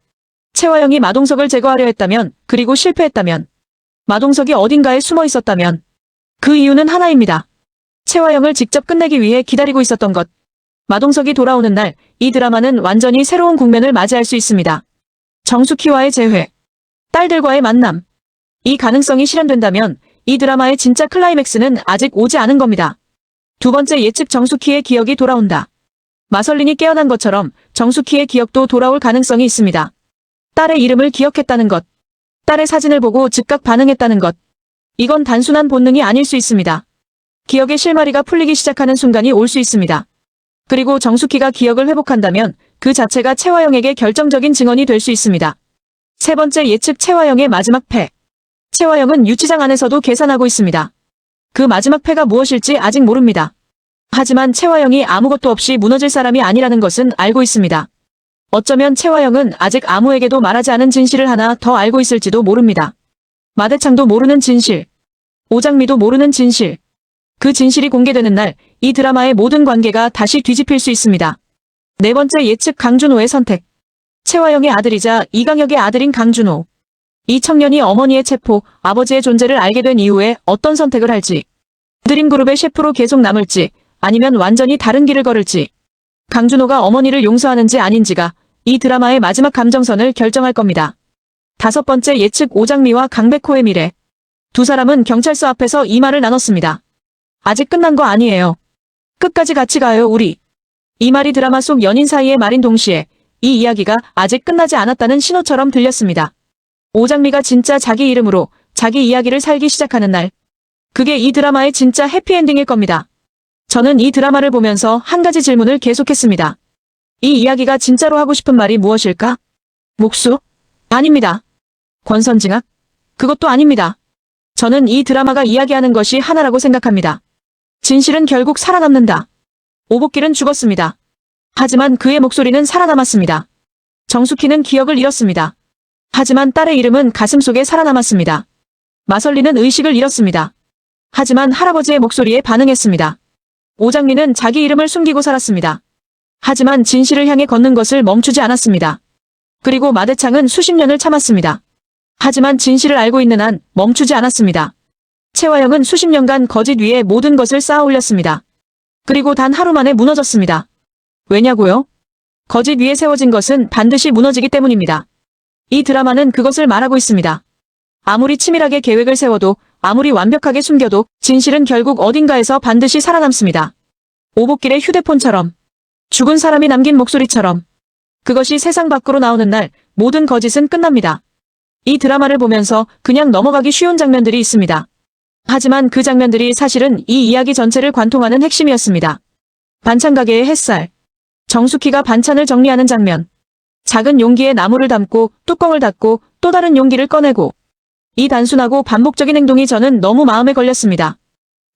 S1: 채화영이 마동석을 제거하려 했다면, 그리고 실패했다면, 마동석이 어딘가에 숨어 있었다면, 그 이유는 하나입니다. 채화영을 직접 끝내기 위해 기다리고 있었던 것. 마동석이 돌아오는 날, 이 드라마는 완전히 새로운 국면을 맞이할 수 있습니다. 정숙희와의 재회. 딸들과의 만남. 이 가능성이 실현된다면 이 드라마의 진짜 클라이맥스는 아직 오지 않은 겁니다. 두 번째 예측 정숙희의 기억이 돌아온다. 마설린이 깨어난 것처럼 정숙희의 기억도 돌아올 가능성이 있습니다. 딸의 이름을 기억했다는 것. 딸의 사진을 보고 즉각 반응했다는 것. 이건 단순한 본능이 아닐 수 있습니다. 기억의 실마리가 풀리기 시작하는 순간이 올 수 있습니다. 그리고 정숙희가 기억을 회복한다면 그 자체가 채화영에게 결정적인 증언이 될 수 있습니다. 세 번째 예측 채화영의 마지막 패. 채화영은 유치장 안에서도 계산하고 있습니다. 그 마지막 패가 무엇일지 아직 모릅니다. 하지만 채화영이 아무것도 없이 무너질 사람이 아니라는 것은 알고 있습니다. 어쩌면 채화영은 아직 아무에게도 말하지 않은 진실을 하나 더 알고 있을지도 모릅니다. 마대창도 모르는 진실. 오장미도 모르는 진실. 그 진실이 공개되는 날, 이 드라마의 모든 관계가 다시 뒤집힐 수 있습니다. 네 번째 예측 강준호의 선택. 채화영의 아들이자 이강혁의 아들인 강준호. 이 청년이 어머니의 체포, 아버지의 존재를 알게 된 이후에 어떤 선택을 할지. 드림그룹의 셰프로 계속 남을지, 아니면 완전히 다른 길을 걸을지. 강준호가 어머니를 용서하는지 아닌지가 이 드라마의 마지막 감정선을 결정할 겁니다. 다섯 번째 예측 오장미와 강백호의 미래. 두 사람은 경찰서 앞에서 이 말을 나눴습니다. 아직 끝난 거 아니에요. 끝까지 같이 가요, 우리. 이 말이 드라마 속 연인 사이의 말인 동시에 이 이야기가 아직 끝나지 않았다는 신호처럼 들렸습니다. 오장미가 진짜 자기 이름으로 자기 이야기를 살기 시작하는 날. 그게 이 드라마의 진짜 해피엔딩일 겁니다. 저는 이 드라마를 보면서 한 가지 질문을 계속했습니다. 이 이야기가 진짜로 하고 싶은 말이 무엇일까? 목수? 아닙니다. 권선징악? 그것도 아닙니다. 저는 이 드라마가 이야기하는 것이 하나라고 생각합니다. 진실은 결국 살아남는다. 오복길은 죽었습니다. 하지만 그의 목소리는 살아남았습니다. 정숙희는 기억을 잃었습니다. 하지만 딸의 이름은 가슴속에 살아남았습니다. 마설린은 의식을 잃었습니다. 하지만 할아버지의 목소리에 반응했습니다. 오장미는 자기 이름을 숨기고 살았습니다. 하지만 진실을 향해 걷는 것을 멈추지 않았습니다. 그리고 마대창은 수십 년을 참았습니다. 하지만 진실을 알고 있는 한 멈추지 않았습니다. 채화영은 수십 년간 거짓 위에 모든 것을 쌓아 올렸습니다. 그리고 단 하루 만에 무너졌습니다. 왜냐고요? 거짓 위에 세워진 것은 반드시 무너지기 때문입니다. 이 드라마는 그것을 말하고 있습니다. 아무리 치밀하게 계획을 세워도, 아무리 완벽하게 숨겨도 진실은 결국 어딘가에서 반드시 살아남습니다. 오복길의 휴대폰처럼, 죽은 사람이 남긴 목소리처럼. 그것이 세상 밖으로 나오는 날 모든 거짓은 끝납니다. 이 드라마를 보면서 그냥 넘어가기 쉬운 장면들이 있습니다. 하지만 그 장면들이 사실은 이 이야기 전체를 관통하는 핵심이었습니다. 반찬 가게의 햇살. 정숙희가 반찬을 정리하는 장면. 작은 용기에 나물을 담고 뚜껑을 닫고 또 다른 용기를 꺼내고 이 단순하고 반복적인 행동이 저는 너무 마음에 걸렸습니다.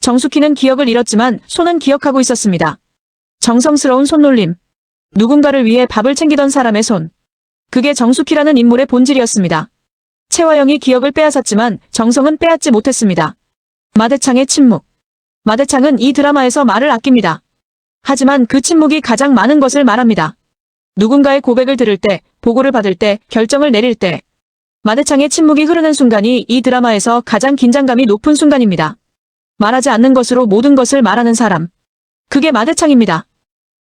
S1: 정숙희는 기억을 잃었지만 손은 기억하고 있었습니다. 정성스러운 손놀림. 누군가를 위해 밥을 챙기던 사람의 손. 그게 정숙희라는 인물의 본질이었습니다. 채화영이 기억을 빼앗았지만 정성은 빼앗지 못했습니다. 마대창의 침묵. 마대창은 이 드라마에서 말을 아낍니다. 하지만 그 침묵이 가장 많은 것을 말합니다. 누군가의 고백을 들을 때, 보고를 받을 때, 결정을 내릴 때. 마대창의 침묵이 흐르는 순간이 이 드라마에서 가장 긴장감이 높은 순간입니다. 말하지 않는 것으로 모든 것을 말하는 사람. 그게 마대창입니다.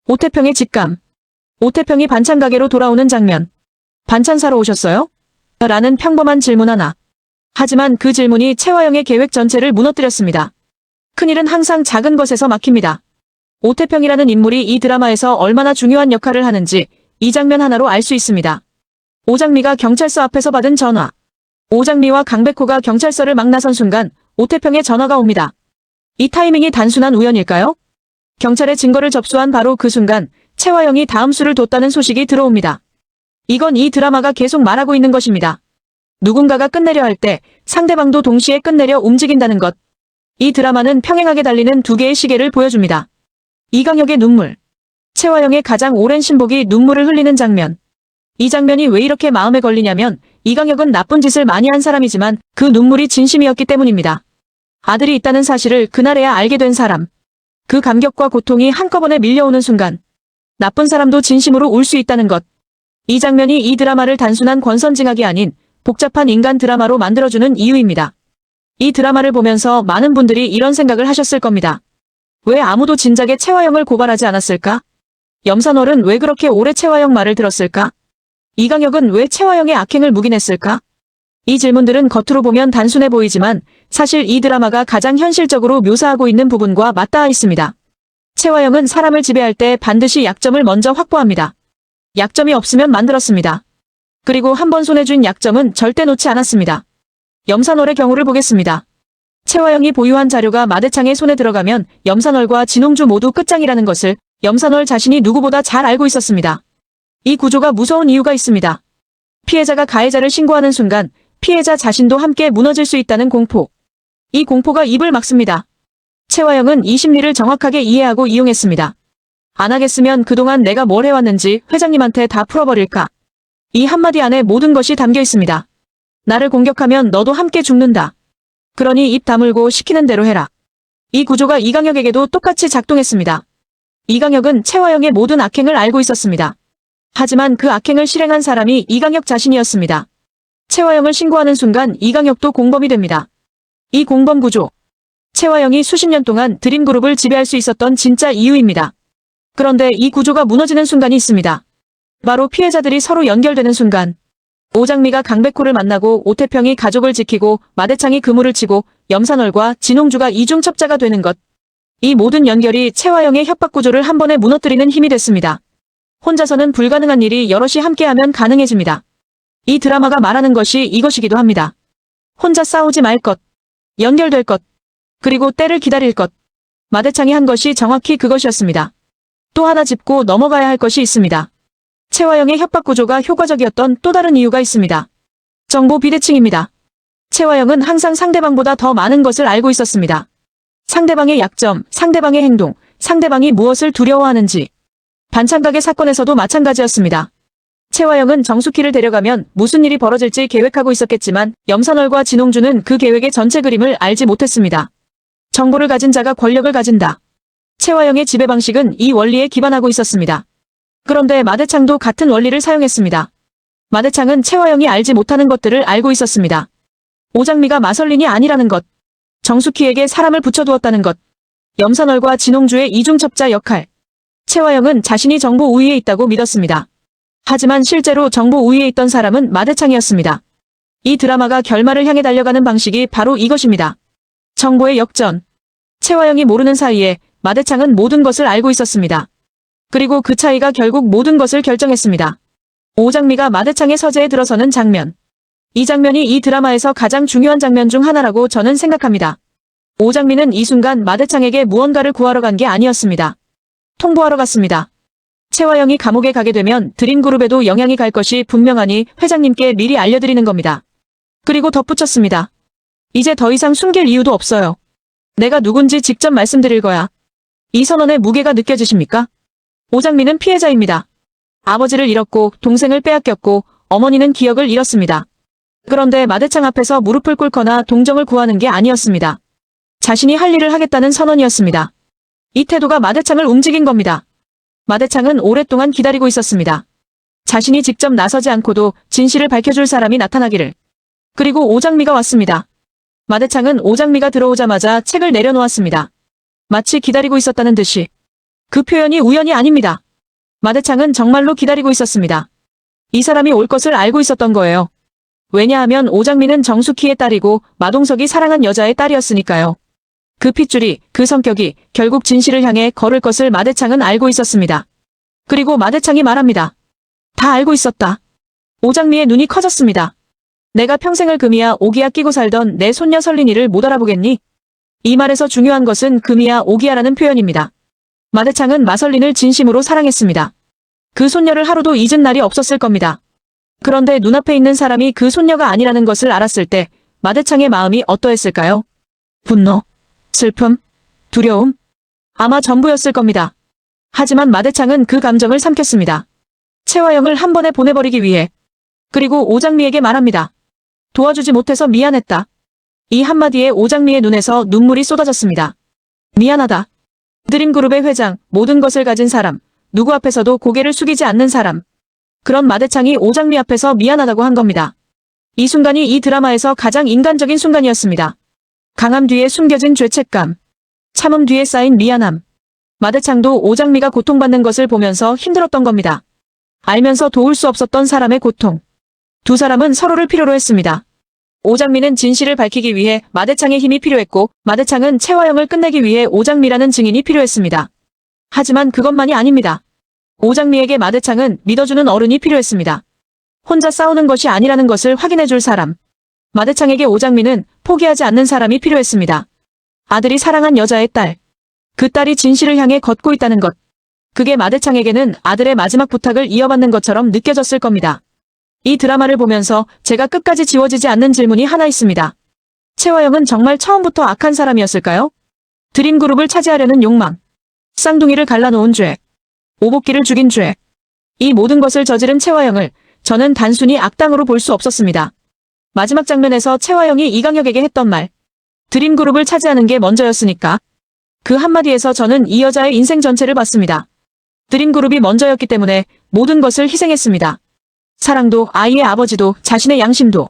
S1: 오태평의 직감. 오태평이 반찬 가게로 돌아오는 장면. 반찬 사러 오셨어요? 라는 평범한 질문 하나. 하지만 그 질문이 채화영의 계획 전체를 무너뜨렸습니다. 큰일은 항상 작은 것에서 막힙니다. 오태평이라는 인물이 이 드라마에서 얼마나 중요한 역할을 하는지 이 장면 하나로 알 수 있습니다. 오장미가 경찰서 앞에서 받은 전화. 오장미와 강백호가 경찰서를 막 나선 순간 오태평의 전화가 옵니다. 이 타이밍이 단순한 우연일까요? 경찰의 증거를 접수한 바로 그 순간 채화영이 다음 수를 뒀다는 소식이 들어옵니다. 이건 이 드라마가 계속 말하고 있는 것입니다. 누군가가 끝내려 할 때 상대방도 동시에 끝내려 움직인다는 것. 이 드라마는 평행하게 달리는 두 개의 시계를 보여줍니다. 이강혁의 눈물. 채화영의 가장 오랜 신복이 눈물을 흘리는 장면. 이 장면이 왜 이렇게 마음에 걸리냐면 이강혁은 나쁜 짓을 많이 한 사람이지만 그 눈물이 진심이었기 때문입니다. 아들이 있다는 사실을 그날에야 알게 된 사람. 그 감격과 고통이 한꺼번에 밀려오는 순간 나쁜 사람도 진심으로 울 수 있다는 것. 이 장면이 이 드라마를 단순한 권선징악이 아닌 복잡한 인간 드라마로 만들어주는 이유입니다. 이 드라마를 보면서 많은 분들이 이런 생각을 하셨을 겁니다. 왜 아무도 진작에 채화영을 고발하지 않았을까? 염산월은 왜 그렇게 오래 채화영 말을 들었을까? 이강혁은 왜 채화영의 악행을 묵인했을까? 이 질문들은 겉으로 보면 단순해 보이지만 사실 이 드라마가 가장 현실적으로 묘사하고 있는 부분과 맞닿아 있습니다. 채화영은 사람을 지배할 때 반드시 약점을 먼저 확보합니다. 약점이 없으면 만들었습니다. 그리고 한 번 손에 쥔 약점은 절대 놓지 않았습니다. 염산월의 경우를 보겠습니다. 채화영이 보유한 자료가 마대창의 손에 들어가면 염산월과 진홍주 모두 끝장이라는 것을 염산월 자신이 누구보다 잘 알고 있었습니다. 이 구조가 무서운 이유가 있습니다. 피해자가 가해자를 신고하는 순간 피해자 자신도 함께 무너질 수 있다는 공포. 이 공포가 입을 막습니다. 채화영은 이 심리를 정확하게 이해하고 이용했습니다. 안 하겠으면 그동안 내가 뭘 해왔는지 회장님한테 다 풀어버릴까. 이 한마디 안에 모든 것이 담겨 있습니다. 나를 공격하면 너도 함께 죽는다. 그러니 입 다물고 시키는 대로 해라. 이 구조가 이강혁에게도 똑같이 작동했습니다. 이강혁은 채화영의 모든 악행을 알고 있었습니다. 하지만 그 악행을 실행한 사람이 이강혁 자신이었습니다. 채화영을 신고하는 순간 이강혁도 공범이 됩니다. 이 공범 구조. 채화영이 수십 년 동안 드림그룹을 지배할 수 있었던 진짜 이유입니다. 그런데 이 구조가 무너지는 순간이 있습니다. 바로 피해자들이 서로 연결되는 순간. 오장미가 강백호를 만나고 오태평이 가족을 지키고 마대창이 그물을 치고 염산월과 진홍주가 이중첩자가 되는 것. 이 모든 연결이 채화영의 협박 구조를 한 번에 무너뜨리는 힘이 됐습니다. 혼자서는 불가능한 일이 여럿이 함께하면 가능해집니다. 이 드라마가 말하는 것이 이것이기도 합니다. 혼자 싸우지 말 것. 연결될 것. 그리고 때를 기다릴 것. 마대창이 한 것이 정확히 그것이었습니다. 또 하나 짚고 넘어가야 할 것이 있습니다. 채화영의 협박 구조가 효과적이었던 또 다른 이유가 있습니다. 정보 비대칭입니다. 채화영은 항상 상대방보다 더 많은 것을 알고 있었습니다. 상대방의 약점, 상대방의 행동, 상대방이 무엇을 두려워하는지. 반찬가게 사건에서도 마찬가지였습니다. 채화영은 정숙희를 데려가면 무슨 일이 벌어질지 계획하고 있었겠지만 염산월과 진홍주는 그 계획의 전체 그림을 알지 못했습니다. 정보를 가진 자가 권력을 가진다. 채화영의 지배 방식은 이 원리에 기반하고 있었습니다. 그런데 마대창도 같은 원리를 사용했습니다. 마대창은 채화영이 알지 못하는 것들을 알고 있었습니다. 오장미가 마설린이 아니라는 것. 정숙희에게 사람을 붙여두었다는 것. 염산월과 진홍주의 이중첩자 역할. 채화영은 자신이 정보 우위에 있다고 믿었습니다. 하지만 실제로 정보 우위에 있던 사람은 마대창이었습니다. 이 드라마가 결말을 향해 달려가는 방식이 바로 이것입니다. 정보의 역전. 채화영이 모르는 사이에 마대창은 모든 것을 알고 있었습니다. 그리고 그 차이가 결국 모든 것을 결정했습니다. 오장미가 마대창의 서재에 들어서는 장면. 이 장면이 이 드라마에서 가장 중요한 장면 중 하나라고 저는 생각합니다. 오장미는 이 순간 마대창에게 무언가를 구하러 간 게 아니었습니다. 통보하러 갔습니다. 채화영이 감옥에 가게 되면 드림그룹에도 영향이 갈 것이 분명하니 회장님께 미리 알려드리는 겁니다. 그리고 덧붙였습니다. 이제 더 이상 숨길 이유도 없어요. 내가 누군지 직접 말씀드릴 거야. 이 선언의 무게가 느껴지십니까? 오장미는 피해자입니다. 아버지를 잃었고 동생을 빼앗겼고 어머니는 기억을 잃었습니다. 그런데 마대창 앞에서 무릎을 꿇거나 동정을 구하는 게 아니었습니다. 자신이 할 일을 하겠다는 선언이었습니다. 이 태도가 마대창을 움직인 겁니다. 마대창은 오랫동안 기다리고 있었습니다. 자신이 직접 나서지 않고도 진실을 밝혀줄 사람이 나타나기를. 그리고 오장미가 왔습니다. 마대창은 오장미가 들어오자마자 책을 내려놓았습니다. 마치 기다리고 있었다는 듯이. 그 표현이 우연이 아닙니다. 마대창은 정말로 기다리고 있었습니다. 이 사람이 올 것을 알고 있었던 거예요. 왜냐하면 오장미는 정숙희의 딸이고 마동석이 사랑한 여자의 딸이었으니까요. 그 핏줄이, 그 성격이 결국 진실을 향해 걸을 것을 마대창은 알고 있었습니다. 그리고 마대창이 말합니다. 다 알고 있었다. 오장미의 눈이 커졌습니다. 내가 평생을 금이야 오기야 끼고 살던 내 손녀 설린이를 못 알아보겠니? 이 말에서 중요한 것은 금이야 오기야라는 표현입니다. 마대창은 마설린을 진심으로 사랑했습니다. 그 손녀를 하루도 잊은 날이 없었을 겁니다. 그런데 눈앞에 있는 사람이 그 손녀가 아니라는 것을 알았을 때 마대창의 마음이 어떠했을까요? 분노, 슬픔, 두려움? 아마 전부였을 겁니다. 하지만 마대창은 그 감정을 삼켰습니다. 채화영을 한 번에 보내버리기 위해. 그리고 오장미에게 말합니다. 도와주지 못해서 미안했다. 이 한마디에 오장미의 눈에서 눈물이 쏟아졌습니다. 미안하다. 드림그룹의 회장, 모든 것을 가진 사람, 누구 앞에서도 고개를 숙이지 않는 사람. 그런 마대창이 오장미 앞에서 미안하다고 한 겁니다. 이 순간이 이 드라마에서 가장 인간적인 순간이었습니다. 강함 뒤에 숨겨진 죄책감, 참음 뒤에 쌓인 미안함. 마대창도 오장미가 고통받는 것을 보면서 힘들었던 겁니다. 알면서 도울 수 없었던 사람의 고통. 두 사람은 서로를 필요로 했습니다. 오장미는 진실을 밝히기 위해 마대창의 힘이 필요했고 마대창은 채화영을 끝내기 위해 오장미라는 증인이 필요했습니다. 하지만 그것만이 아닙니다. 오장미에게 마대창은 믿어주는 어른이 필요했습니다. 혼자 싸우는 것이 아니라는 것을 확인해줄 사람. 마대창에게 오장미는 포기하지 않는 사람이 필요했습니다. 아들이 사랑한 여자의 딸. 그 딸이 진실을 향해 걷고 있다는 것. 그게 마대창에게는 아들의 마지막 부탁을 이어받는 것처럼 느껴졌을 겁니다. 이 드라마를 보면서 제가 끝까지 지워지지 않는 질문이 하나 있습니다. 채화영은 정말 처음부터 악한 사람이었을까요? 드림그룹을 차지하려는 욕망. 쌍둥이를 갈라놓은 죄. 오복기를 죽인 죄. 이 모든 것을 저지른 채화영을 저는 단순히 악당으로 볼 수 없었습니다. 마지막 장면에서 채화영이 이강혁에게 했던 말. 드림그룹을 차지하는 게 먼저였으니까. 그 한마디에서 저는 이 여자의 인생 전체를 봤습니다. 드림그룹이 먼저였기 때문에 모든 것을 희생했습니다. 사랑도, 아이의 아버지도, 자신의 양심도.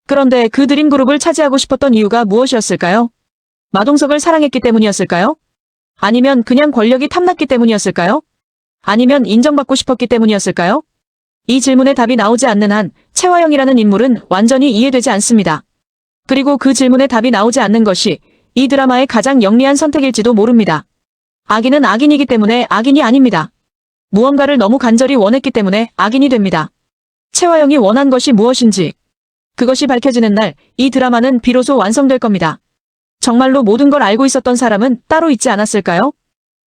S1: 그런데 그 드림그룹을 차지하고 싶었던 이유가 무엇이었을까요? 마동석을 사랑했기 때문이었을까요? 아니면 그냥 권력이 탐났기 때문이었을까요? 아니면 인정받고 싶었기 때문이었을까요? 이 질문에 답이 나오지 않는 한 채화영이라는 인물은 완전히 이해되지 않습니다. 그리고 그 질문에 답이 나오지 않는 것이 이 드라마의 가장 영리한 선택일지도 모릅니다. 악인은 악인이기 때문에 악인이 아닙니다. 무언가를 너무 간절히 원했기 때문에 악인이 됩니다. 채화영이 원한 것이 무엇인지 그것이 밝혀지는 날 이 드라마는 비로소 완성될 겁니다. 정말로 모든 걸 알고 있었던 사람은 따로 있지 않았을까요?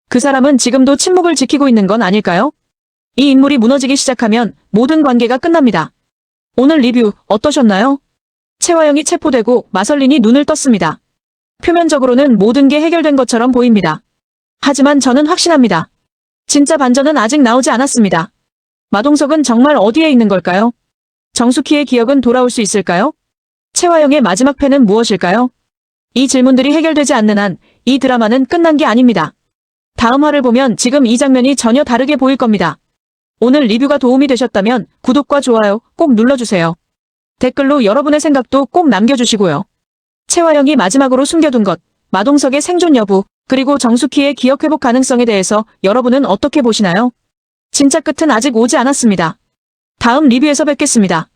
S1: 그 사람은 지금도 침묵을 지키고 있는 건 아닐까요? 이 인물이 무너지기 시작하면 모든 관계가 끝납니다. 오늘 리뷰 어떠셨나요? 채화영이 체포되고 마설린이 눈을 떴습니다. 표면적으로는 모든 게 해결된 것처럼 보입니다. 하지만 저는 확신합니다. 진짜 반전은 아직 나오지 않았습니다. 마동석은 정말 어디에 있는 걸까요? 정숙희의 기억은 돌아올 수 있을까요? 채화영의 마지막 패는 무엇일까요? 이 질문들이 해결되지 않는 한 이 드라마는 끝난 게 아닙니다. 다음 화를 보면 지금 이 장면이 전혀 다르게 보일 겁니다. 오늘 리뷰가 도움이 되셨다면 구독과 좋아요 꼭 눌러주세요. 댓글로 여러분의 생각도 꼭 남겨주시고요. 채화영이 마지막으로 숨겨둔 것, 마동석의 생존 여부, 그리고 정숙희의 기억 회복 가능성에 대해서 여러분은 어떻게 보시나요? 진짜 끝은 아직 오지 않았습니다. 다음 리뷰에서 뵙겠습니다.